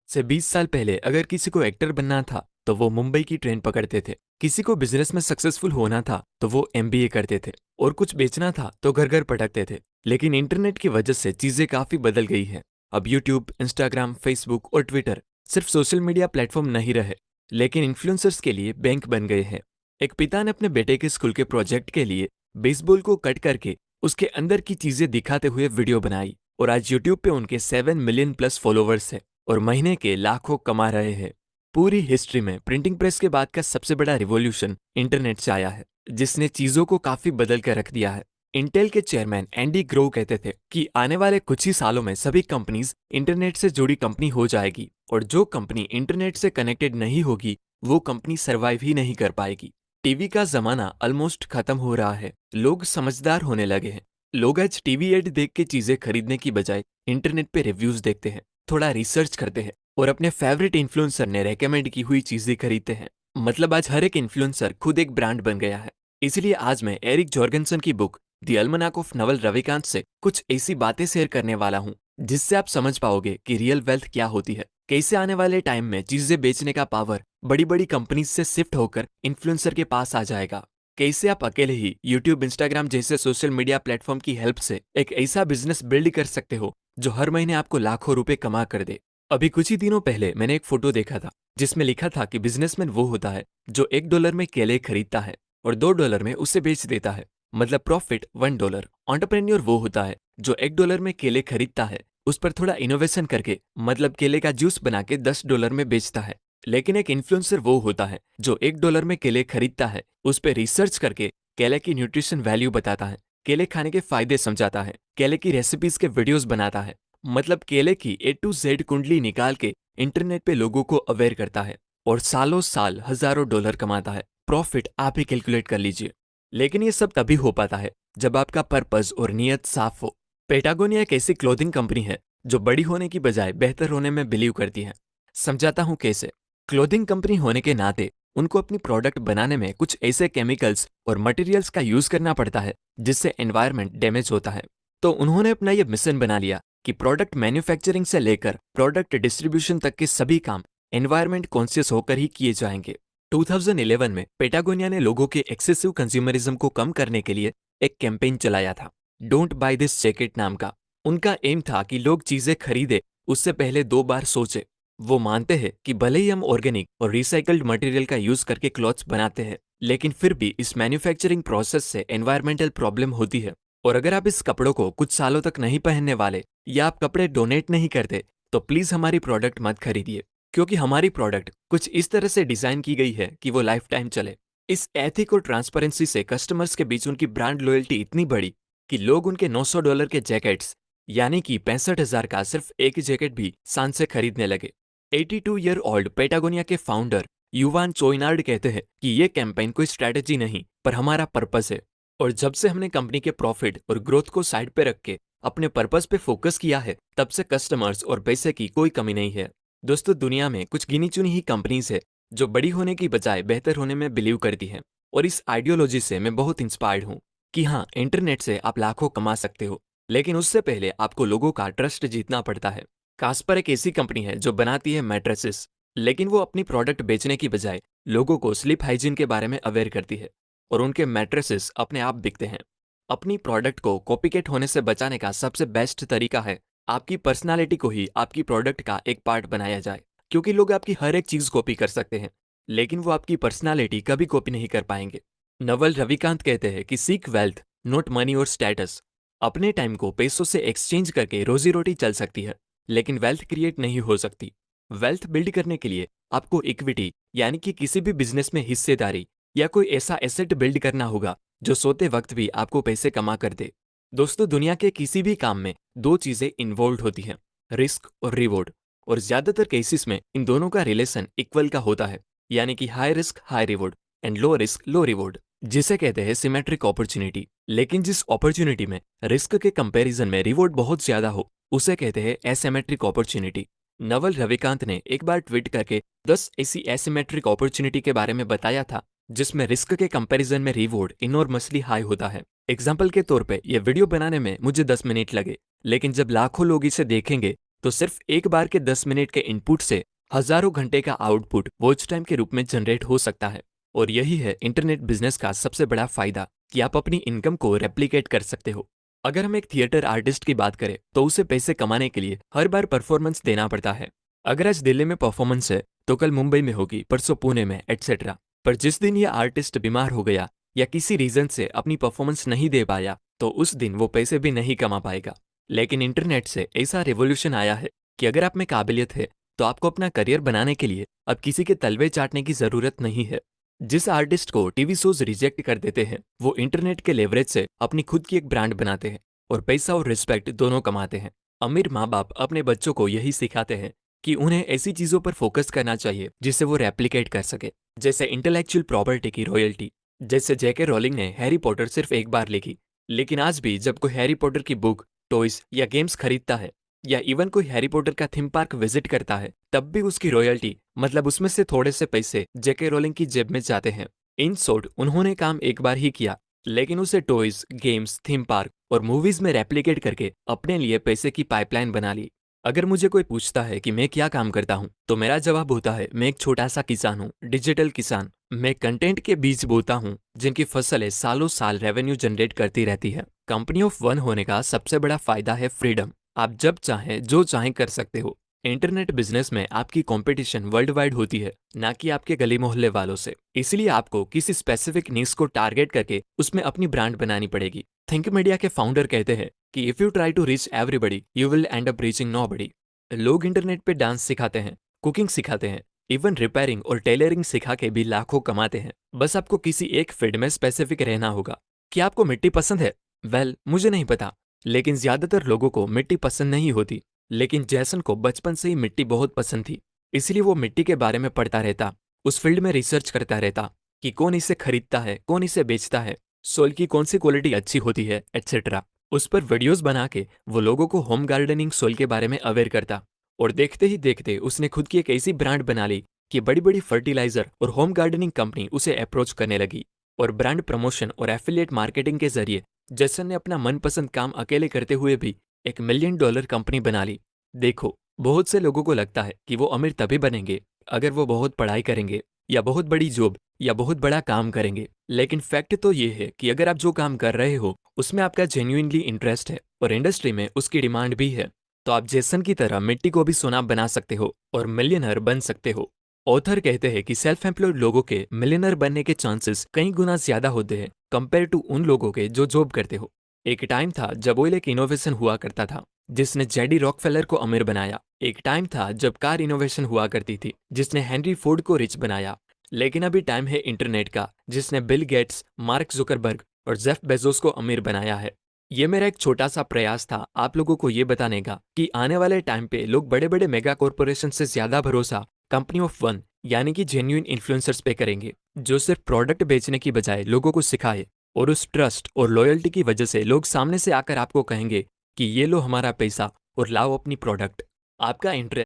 से 20 साल पहले अगर किसी को एक्टर बनना था तो वो मुंबई की ट्रेन पकड़ते थे। किसी को बिजनेस में सक्सेसफुल होना था तो वो एमबीए करते थे और कुछ बेचना था तो घर घर भटकते थे। लेकिन इंटरनेट की वजह से चीजें काफी बदल गई हैं। अब यूट्यूब, इंस्टाग्राम, फेसबुक और ट्विटर सिर्फ सोशल मीडिया प्लेटफॉर्म नहीं रहे, लेकिन इन्फ्लुएंसर्स के लिए बैंक बन गए हैं। एक पिता ने अपने बेटे के स्कूल के प्रोजेक्ट के लिए बेसबॉल को कट करके उसके अंदर की चीजें दिखाते हुए वीडियो बनाई और आज यूट्यूब पे उनके 7 मिलियन प्लस फॉलोवर्स हैं और महीने के लाखों कमा रहे हैं। पूरी हिस्ट्री में प्रिंटिंग प्रेस के बाद का सबसे बड़ा रिवॉल्यूशन इंटरनेट से आया है, जिसने चीजों को काफी बदल कर रख दिया है। इंटेल के चेयरमैन एंडी ग्रो कहते थे कि आने वाले कुछ ही सालों में सभी कंपनीज इंटरनेट से जुड़ी कंपनी हो जाएगी और जो कंपनी इंटरनेट से कनेक्टेड नहीं होगी वो कंपनी सरवाइव ही नहीं कर पाएगी। टीवी का जमाना ऑलमोस्ट खत्म हो रहा है। लोग समझदार होने लगे हैं। लोग आज टीवी एड देख के चीजें खरीदने की बजाय इंटरनेट पे रिव्यूज देखते हैं, थोड़ा रिसर्च करते हैं और अपने फेवरेट इन्फ्लुएंसर ने रेकमेंड की हुई चीजें खरीदते हैं। मतलब आज हर एक इन्फ्लुएंसर खुद एक ब्रांड बन गया है। इसलिए आज मैं एरिक जॉर्गनसन की book the अल्मनाक of Naval Ravikant से कुछ ऐसी बातें शेयर करने वाला हूँ जिससे आप समझ पाओगे कि रियल वेल्थ क्या होती है, कैसे आने वाले टाइम में चीजें बेचने का पावर बड़ी बड़ी कंपनीज से शिफ्ट होकर इन्फ्लुएंसर के पास आ जाएगा, कैसे आप अकेले ही यूट्यूब, इंस्टाग्राम जैसे सोशल मीडिया प्लेटफॉर्म की हेल्प से एक ऐसा बिजनेस बिल्ड कर सकते हो जो हर महीने आपको लाखों रुपए कमा कर दे। अभी कुछ ही दिनों पहले मैंने एक फोटो देखा था जिसमें लिखा था कि बिजनेसमैन वो होता है जो $1 में केले खरीदता है और $2 में उसे बेच देता है, मतलब प्रॉफिट $1। एंटरप्रेन्योर वो होता है जो $1 में केले खरीदता है, उस पर थोड़ा इनोवेशन करके मतलब केले का जूस बना के $10 में बेचता है। लेकिन एक इन्फ्लुएंसर वो होता है जो $1 में केले खरीदता है, उस पर रिसर्च करके केले की न्यूट्रिशन वैल्यू बताता है, केले खाने के फायदे समझाता है, केले की रेसिपीज के वीडियोस बनाता है, मतलब केले की A to Z कुंडली निकाल के इंटरनेट पे लोगों को अवेयर करता है और सालों साल हजारों डॉलर कमाता है। प्रॉफिट आप ही कैलकुलेट कर लीजिए। लेकिन ये सब तभी हो पाता है जब आपका पर्पस और नियत साफ हो। पेटागोनिया एक ऐसी क्लोथिंग कंपनी है जो बड़ी होने की बजाय बेहतर होने में बिलीव करती है। समझाता हूँ कैसे। क्लोथिंग कंपनी होने के नाते उनको अपनी प्रोडक्ट बनाने में कुछ ऐसे केमिकल्स और मटेरियल्स का यूज करना पड़ता है जिससे एनवायरनमेंट डैमेज होता है। तो उन्होंने अपना ये मिशन बना लिया कि प्रोडक्ट मैन्युफैक्चरिंग से लेकर प्रोडक्ट डिस्ट्रीब्यूशन तक के सभी काम एनवायरनमेंट कॉन्शियस होकर ही किए जाएंगे। 2011 में पेटागोनिया ने लोगों के एक्सेसिव कंज्यूमरिज्म को कम करने के लिए एक कैंपेन चलाया था, डोंट बाय दिस जैकेट नाम का। उनका एम था कि लोग चीजें खरीदे उससे पहले 2 बार सोचे। वो मानते हैं कि भले ही हम ऑर्गेनिक और रिसाइकल्ड मटेरियल का यूज करके क्लॉथ्स बनाते हैं, लेकिन फिर भी इस मैन्युफैक्चरिंग प्रोसेस से एनवायरमेंटल प्रॉब्लम होती है। और अगर आप इस कपड़ों को कुछ सालों तक नहीं पहनने वाले या आप कपड़े डोनेट नहीं करते तो प्लीज हमारी प्रोडक्ट मत खरीदिए, क्योंकि हमारी प्रोडक्ट कुछ इस तरह से डिजाइन की गई है कि वो लाइफ टाइम चले। इस एथिक और ट्रांसपेरेंसी से कस्टमर्स के बीच उनकी ब्रांड लॉयल्टी इतनी बड़ी कि लोग उनके $900 के जैकेट्स यानी कि 65,000 का सिर्फ एक जैकेट भी शान से खरीदने लगे। 82 ईयर ओल्ड पेटागोनिया के फाउंडर युवान चोइनार्ड कहते हैं कि ये कैंपेन कोई स्ट्रैटेजी नहीं पर हमारा पर्पस है। और जब से हमने कंपनी के प्रॉफिट और ग्रोथ को साइड पे रख के अपने पर्पस पे फोकस किया है, तब से कस्टमर्स और पैसे की कोई कमी नहीं है। दोस्तों, दुनिया में कुछ गिनी चुनी ही कंपनीज है जो बड़ी होने की बजाय बेहतर होने में बिलीव करती हैं और इस आइडियोलॉजी से मैं बहुत इंस्पायर्ड हूँ कि हाँ, इंटरनेट से आप लाखों कमा सकते हो, लेकिन उससे पहले आपको लोगों का ट्रस्ट जीतना पड़ता है। कास्पर एक ऐसी कंपनी है जो बनाती है मैट्रेसेस, लेकिन वो अपनी प्रोडक्ट बेचने की बजाय लोगों को स्लीप हाइजीन के बारे में अवेयर करती है और उनके मैट्रेसेस अपने आप बिकते हैं। अपनी प्रोडक्ट को कॉपीकेट होने से बचाने का सबसे बेस्ट तरीका है आपकी पर्सनालिटी को ही आपकी प्रोडक्ट का एक पार्ट बनाया जाए, क्योंकि लोग आपकी हर एक चीज कॉपी कर सकते हैं लेकिन वो आपकी पर्सनालिटी कभी कॉपी नहीं कर पाएंगे। नवल रविकांत कहते हैं कि सीक वेल्थ नॉट मनी और स्टेटस। अपने टाइम को पैसों से एक्सचेंज करके रोजी रोटी चल सकती है, लेकिन वेल्थ क्रिएट नहीं हो सकती। वेल्थ बिल्ड करने के लिए आपको इक्विटी यानी कि किसी भी बिजनेस में हिस्सेदारी या कोई ऐसा एसेट बिल्ड करना होगा जो सोते वक्त भी आपको पैसे कमा कर दे। दोस्तों, दुनिया के किसी भी काम में 2 चीजें इन्वॉल्व होती हैं, रिस्क और रिवॉर्ड। और ज्यादातर केसेस में इन दोनों का रिलेशन इक्वल का होता है, यानी कि high risk high reward and low risk low reward, जिसे कहते हैं सिमेट्रिक अपॉर्चुनिटी। लेकिन जिस अपॉर्चुनिटी में रिस्क के कंपैरिजन में रिवॉर्ड बहुत ज्यादा हो उसे कहते हैं एसिमेट्रिक अपॉर्चुनिटी। नवल रविकांत ने एक बार ट्वीट करके 10 ऐसी एसिमेट्रिक अपॉर्चुनिटी के बारे में बताया था जिसमें रिस्क के कंपैरिजन में रिवॉर्ड इनॉर्मसली हाई होता है। एग्जाम्पल के तौर पे ये वीडियो बनाने में मुझे 10 मिनट लगे, लेकिन जब लाखों लोग इसे देखेंगे तो सिर्फ एक बार के 10 मिनट के इनपुट से हजारों घंटे का आउटपुट वॉच टाइम के रूप में जनरेट हो सकता है। और यही है इंटरनेट बिजनेस का सबसे बड़ा फायदा कि आप अपनी इनकम को रेप्लिकेट कर सकते हो। अगर हम एक थिएटर आर्टिस्ट की बात करें तो उसे पैसे कमाने के लिए हर बार परफॉर्मेंस देना पड़ता है। अगर आज दिल्ली में परफॉर्मेंस है तो कल मुंबई में होगी, परसों पुणे में, एटसेट्रा। पर जिस दिन यह आर्टिस्ट बीमार हो गया या किसी रीजन से अपनी परफॉर्मेंस नहीं दे पाया तो उस दिन वो पैसे भी नहीं कमा पाएगा। लेकिन इंटरनेट से ऐसा रेवोल्यूशन आया है कि अगर आप में काबिलियत है तो आपको अपना करियर बनाने के लिए अब किसी के तलवे चाटने की जरूरत नहीं है। जिस आर्टिस्ट को टीवी शोज रिजेक्ट कर देते हैं वो इंटरनेट के लेवरेज से अपनी खुद की एक ब्रांड बनाते हैं और पैसा और रिस्पेक्ट दोनों कमाते हैं। अमीर माँ बाप अपने बच्चों को यही सिखाते हैं कि उन्हें ऐसी चीजों पर फोकस करना चाहिए जिसे वो रेप्लिकेट कर सके, जैसे इंटेलेक्चुअल प्रॉपर्टी की रॉयल्टी। जैसे जेके रोलिंग ने हैरी पॉटर सिर्फ एक बार लिखी, लेकिन आज भी जब कोई हैरी पॉटर की बुक, टॉयज या गेम्स खरीदता है या इवन कोई हैरी पॉटर का थीम पार्क विजिट करता है तब भी उसकी रॉयल्टी, मतलब उसमें से थोड़े से पैसे जेके रोलिंग की जेब में जाते हैं। इन शॉर्ट, उन्होंने काम एक बार ही किया लेकिन उसे टॉयज, गेम्स, थीम पार्क और मूवीज में रेप्लिकेट करके अपने लिए पैसे की पाइपलाइन बना ली। अगर मुझे कोई पूछता है कि मैं क्या काम करता हूँ तो मेरा जवाब होता है, मैं एक छोटा सा किसान हूँ, डिजिटल किसान। मैं कंटेंट के बीज बोता हूँ जिनकी फसलें सालों साल रेवेन्यू जनरेट करती रहती है। कंपनी ऑफ वन होने का सबसे बड़ा फायदा है फ्रीडम। आप जब चाहें जो चाहें कर सकते हो। इंटरनेट बिजनेस में आपकी कंपटीशन वर्ल्ड वाइड होती है, ना कि आपके गली मोहल्ले वालों से। इसलिए आपको किसी स्पेसिफिक नीश को टारगेट करके उसमें अपनी ब्रांड बनानी पड़ेगी। थिंक मीडिया के फाउंडर कहते हैं कि if you try to reach everybody you will end up reaching nobody. लोग इंटरनेट पे डांस सिखाते हैं, कुकिंग सिखाते हैं, इवन रिपेयरिंग और टेलरिंग सिखा के भी लाखों कमाते हैं। बस आपको किसी एक फील्ड में स्पेसिफिक रहना होगा। क्या आपको मिट्टी पसंद है? मुझे नहीं पता, लेकिन ज्यादातर लोगों को मिट्टी पसंद नहीं होती। लेकिन जैसन को बचपन से ही मिट्टी बहुत पसंद थी, इसलिए वो मिट्टी के बारे में पढ़ता रहता, उस फील्ड में रिसर्च करता रहता कि कौन इसे खरीदता है, कौन इसे बेचता है, सोइल की कौन सी क्वालिटी अच्छी होती है, एटसेट्रा। उस पर वीडियोस बना के वो लोगों को होम गार्डनिंग सोइल के बारे में अवेयर करता। और देखते ही देखते उसने खुद की एक ऐसी ब्रांड बना ली कि बड़ी बड़ी फर्टिलाइजर और होम गार्डनिंग कंपनी उसे अप्रोच करने लगी। और ब्रांड प्रमोशन और एफिलिएट मार्केटिंग के जरिए जैसन ने अपना मनपसंद काम अकेले करते हुए भी एक $1 मिलियन कंपनी बना ली। देखो, बहुत से लोगों को लगता है कि वो अमीर तभी बनेंगे अगर वो बहुत पढ़ाई करेंगे या बहुत बड़ी जॉब या बहुत बड़ा काम करेंगे। लेकिन फैक्ट तो ये है कि अगर आप जो काम कर रहे हो उसमें आपका जेन्युइनली इंटरेस्ट है और इंडस्ट्री में उसकी डिमांड भी है, तो आप जैसन की तरह मिट्टी को भी सोना बना सकते हो और मिलियनर बन सकते हो। ऑथर कहते हैं कि सेल्फ एम्प्लॉयड लोगों के मिलियनर बनने के चांसेस कई गुना ज्यादा होते हैं कंपेयर टू उन लोगों के जो जॉब करते हो। एक टाइम था जब ऑयल एक इनोवेशन हुआ करता था जिसने जेडी रॉकफेलर को अमीर बनाया। एक टाइम था जब कार इनोवेशन हुआ करती थी जिसने हेनरी फोर्ड को रिच बनाया। लेकिन अभी टाइम है इंटरनेट का, जिसने बिल गेट्स, मार्क जुकरबर्ग और जेफ बेजोस को अमीर बनाया है। ये मेरा एक छोटा सा प्रयास था आप लोगों को ये बताने का कि आने वाले टाइम पे लोग बड़े बड़े मेगा कॉरपोरेशन से ज्यादा भरोसा कंपनी ऑफ वन यानी कि जेन्युइन इन्फ्लुएंसर्स पे करेंगे, जो सिर्फ प्रोडक्ट बेचने की बजाय लोगों को सिखाए। और उस ट्रस्ट और लॉयल्टी की वजह से लोग सामने से आकर आपको कहेंगे कि ये लो हमारा पैसा और लाओ अपनी प्रोडक्ट। आपका इंटरेस्ट